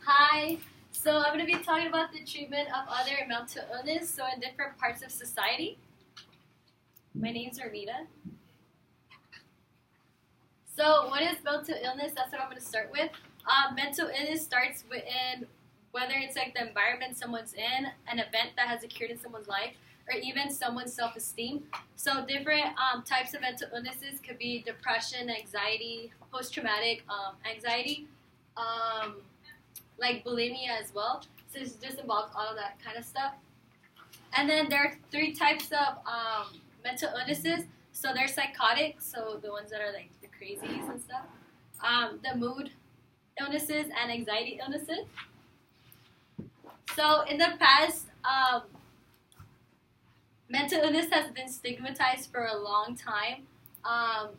Hi. So I'm going to be talking about the treatment of other mental illness, so in different parts of society. My name's Armida. So what is mental illness? That's what I'm going to start with. Mental illness starts within whether it's like the environment someone's in, an event that has occurred in someone's life, or even someone's self-esteem. So different types of mental illnesses could be depression, anxiety, post-traumatic anxiety, um, like bulimia as well. So it just involves all of that kind of stuff. And then there are three types of mental illnesses. So they're psychotic, so the ones that are like the crazies and stuff. The mood illnesses and anxiety illnesses. So in the past, mental illness has been stigmatized for a long time.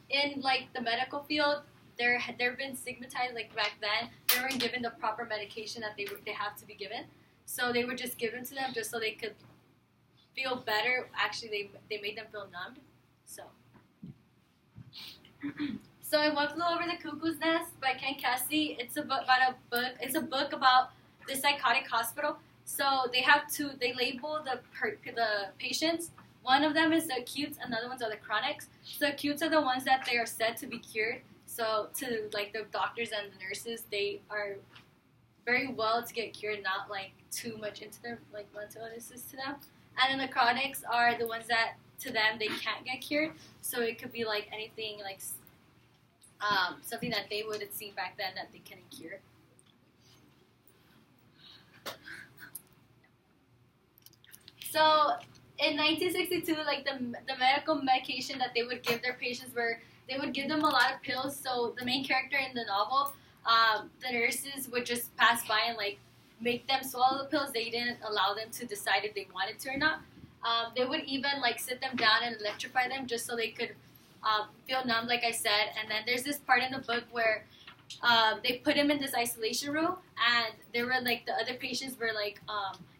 In like the medical field, they've been stigmatized. Like back then, they weren't given the proper medication that they have to be given. So they were just given to them just so they could feel better. Actually, they made them feel numbed. So in One Flew Over the Cuckoo's Nest by Ken Kesey, it's about a book. It's a book about the psychotic hospital. So they label the patients. One of them is the acutes, another ones are the chronics. So the acutes are the ones that they are said to be cured. So to like the doctors and the nurses, they are very well to get cured, not like too much into their like mental illnesses to them. And then the chronics are the ones that to them they can't get cured. So it could be like anything like something that they would have seen back then that they couldn't cure. So in 1962, like the medical medication that they would give their patients were they would give them a lot of pills. So the main character in the novel, the nurses would just pass by and like make them swallow the pills. They didn't allow them to decide if they wanted to or not. They would even like sit them down and electrify them just so they could feel numb, like I said. And then there's this part in the book where they put him in this isolation room, and there were like the other patients were like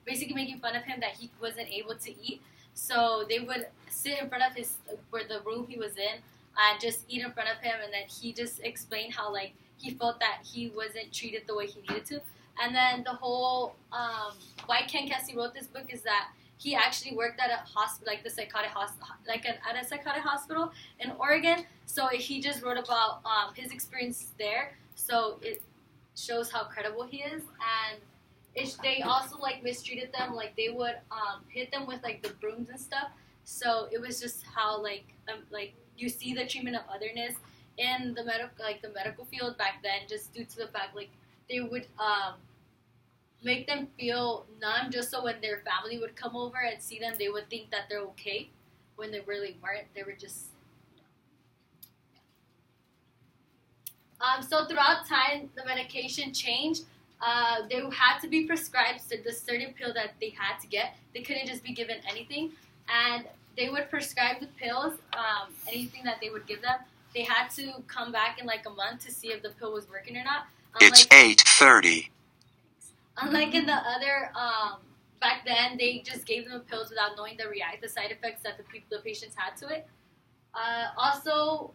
basically making fun of him that he wasn't able to eat. So they would sit in front of his where the room he was in and just eat in front of him, and then he just explained how like he felt that he wasn't treated the way he needed to. And then the whole why Ken Kesey wrote this book is that he actually worked at a hospital, like the psychotic hospital, like at a psychotic hospital in Oregon. So he just wrote about his experience there. So it shows how credible he is, and they also like mistreated them. Like they would hit them with like the brooms and stuff. So it was just how like you see the treatment of otherness in the medical field back then, just due to the fact like they would make them feel numb just so when their family would come over and see them, they would think that they're okay when they really weren't. They were just. So throughout time, the medication changed. They had to be prescribed the certain pill that they had to get. They couldn't just be given anything. And they would prescribe the pills, anything that they would give them. They had to come back in like a month to see if the pill was working or not. It's 8:30. Unlike in the other, back then, they just gave them the pills without knowing the side effects that the patients had to it. Also,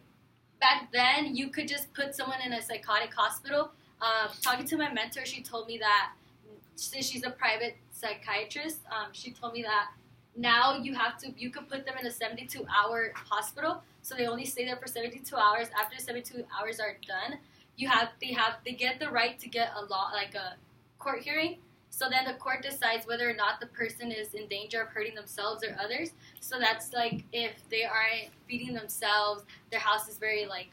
back then, you could just put someone in a psychotic hospital. Talking to my mentor, she told me that since she's a private psychiatrist, she told me that now you could put them in a 72-hour hospital. So they only stay there for 72 hours. After 72 hours are done, they get the right to get a court hearing. So then the court decides whether or not the person is in danger of hurting themselves or others. So that's like if they aren't feeding themselves, their house is very like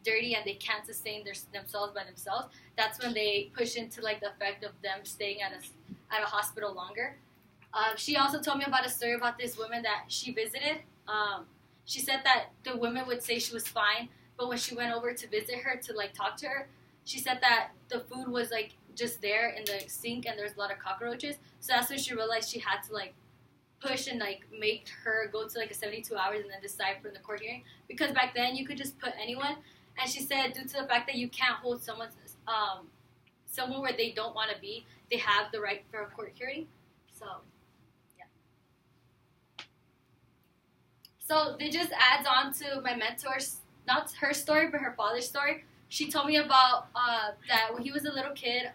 dirty and they can't sustain themselves by themselves. That's when they push into like the effect of them staying at a hospital longer. She also told me about a story about this woman that she visited. She said that the woman would say she was fine, but when she went over to visit her to like talk to her, she said that the food was like just there in the sink and there's a lot of cockroaches. So that's when she realized she had to like push and like make her go to like a 72 hours and then decide for the court hearing, because back then you could just put anyone. And she said due to the fact that you can't hold someone where they don't want to be, they have the right for a court hearing. So yeah. So it just adds on to my mentor's, not her story, but her father's story. she told me about that when he was a little kid,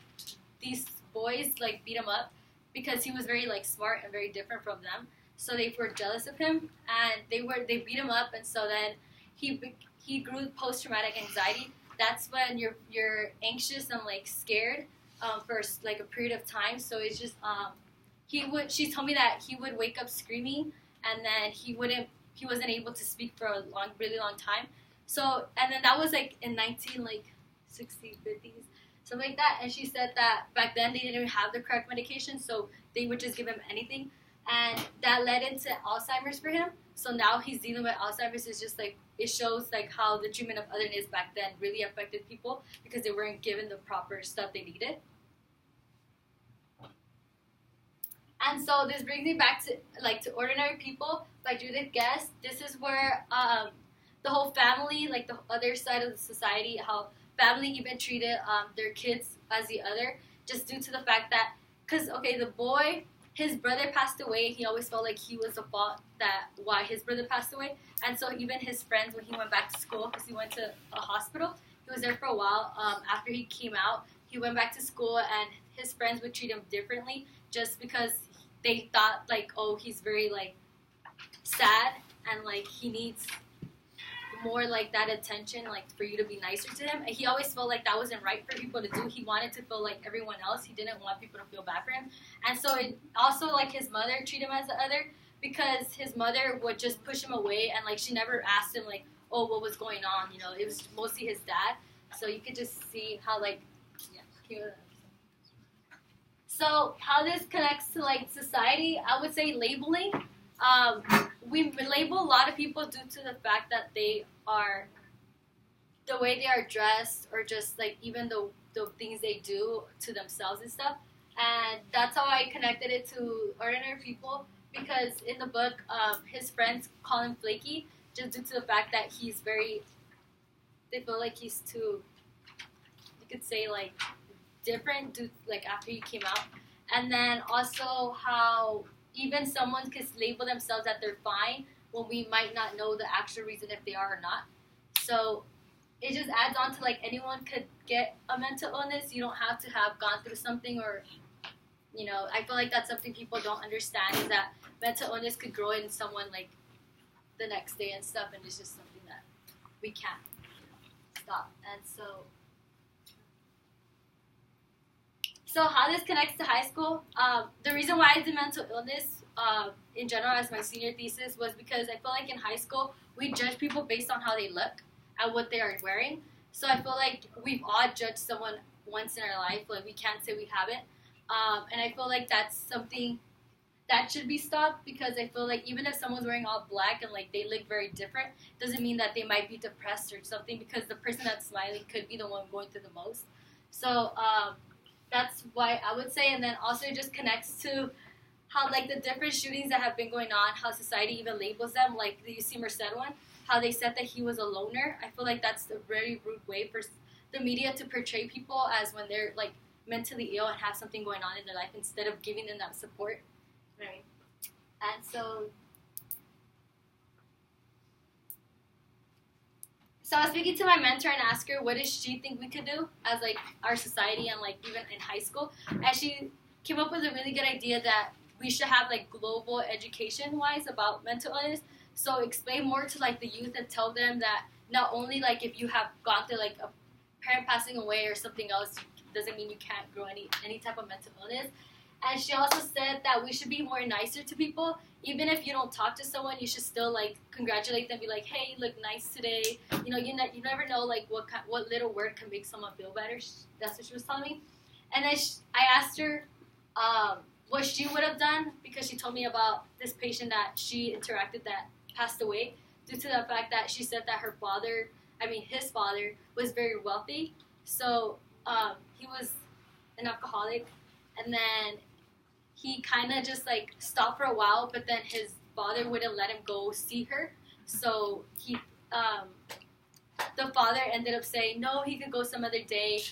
these boys like beat him up because he was very like smart and very different from them. So they were jealous of him, and they beat him up, and so then he grew post traumatic anxiety. That's when you're anxious and like scared for like a period of time. So it's just she told me that he would wake up screaming, and then he wasn't able to speak for a really long time. So, and then that was like in 1960s, 50s, something like that. And she said that back then they didn't have the correct medication, so they would just give him anything, and that led into Alzheimer's for him. So now he's dealing with Alzheimer's. It's just like it shows like how the treatment of otherness back then really affected people because they weren't given the proper stuff they needed. And so this brings me back to Ordinary People by Judith Guest. This is where the whole family, like the other side of the society, how family even treated their kids as the other, just due to the fact that, because, okay, the boy, his brother passed away, he always felt like he was the fault that why his brother passed away. And so even his friends, when he went back to school, because he went to a hospital, he was there for a while. After he came out, he went back to school, and his friends would treat him differently just because they thought, like, oh, he's very, like, sad, and, like, he needs more, like, that attention, like, for you to be nicer to him. And he always felt like that wasn't right for people to do. He wanted to feel like everyone else. He didn't want people to feel bad for him. And so it also, like, his mother treated him as the other because his mother would just push him away, and, like, she never asked him, like, oh, what was going on, you know. It was mostly his dad. So you could just see how, like, so how this connects to, like, society, I would say labeling. We label a lot of people due to the fact that they are, the way they are dressed, or just, like, even the things they do to themselves and stuff. And that's how I connected it to Ordinary People, because in the book, his friends call him flaky, just due to the fact that he's very, they feel like he's too, you could say, like, different, like, after he came out. And then also how even someone could label themselves that they're fine when we might not know the actual reason if they are or not. So it just adds on to, like, anyone could get a mental illness. You don't have to have gone through something, or, you know, I feel like that's something people don't understand, is that mental illness could grow in someone, like, the next day and stuff, and it's just something that we can't, stop. And so how this connects to high school, the reason why I did mental illness in general as my senior thesis was because I feel like in high school, we judge people based on how they look and what they are wearing. So I feel like we've all judged someone once in our life. Like, we can't say we haven't. And I feel like that's something that should be stopped, because I feel like even if someone's wearing all black and, like, they look very different, doesn't mean that they might be depressed or something, because the person that's smiling could be the one going through the most. So that's why I would say. And then also it just connects to how, like, the different shootings that have been going on, how society even labels them, like the UC Merced one, how they said that he was a loner. I feel like that's a very rude way for the media to portray people as when they're, like, mentally ill and have something going on in their life, instead of giving them that support. Right. And so I was speaking to my mentor and asked her what does she think we could do as, like, our society and, like, even in high school. And she came up with a really good idea that we should have, like, global education-wise about mental illness. So explain more to, like, the youth and tell them that not only, like, if you have gone through, like, a parent passing away or something else, doesn't mean you can't grow any type of mental illness. And she also said that we should be more nicer to people. Even if you don't talk to someone, you should still, like, congratulate them, be like, hey, you look nice today. You know, you never know, like, what little word can make someone feel better. That's what she was telling me. And then I asked her what she would have done, because she told me about this patient that she interacted that passed away due to the fact that she said that his father was very wealthy. So he was an alcoholic, and then he kind of just, like, stopped for a while, but then his father wouldn't let him go see her. So the father ended up saying, no, he could go some other day.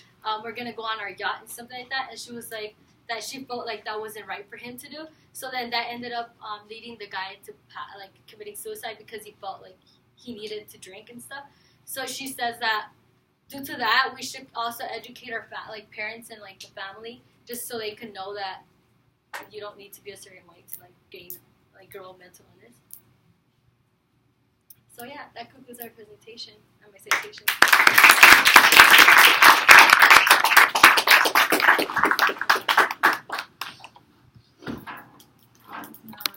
We're going to go on our yacht and something like that. And she was like, that she felt like that wasn't right for him to do. So then that ended up leading the guy to, like, committing suicide, because he felt like he needed to drink and stuff. So she says that due to that, we should also educate our parents and like the family, just so they can know that you don't need to be a certain way to like gain like grow mental illness. So yeah, that concludes our presentation and my citation.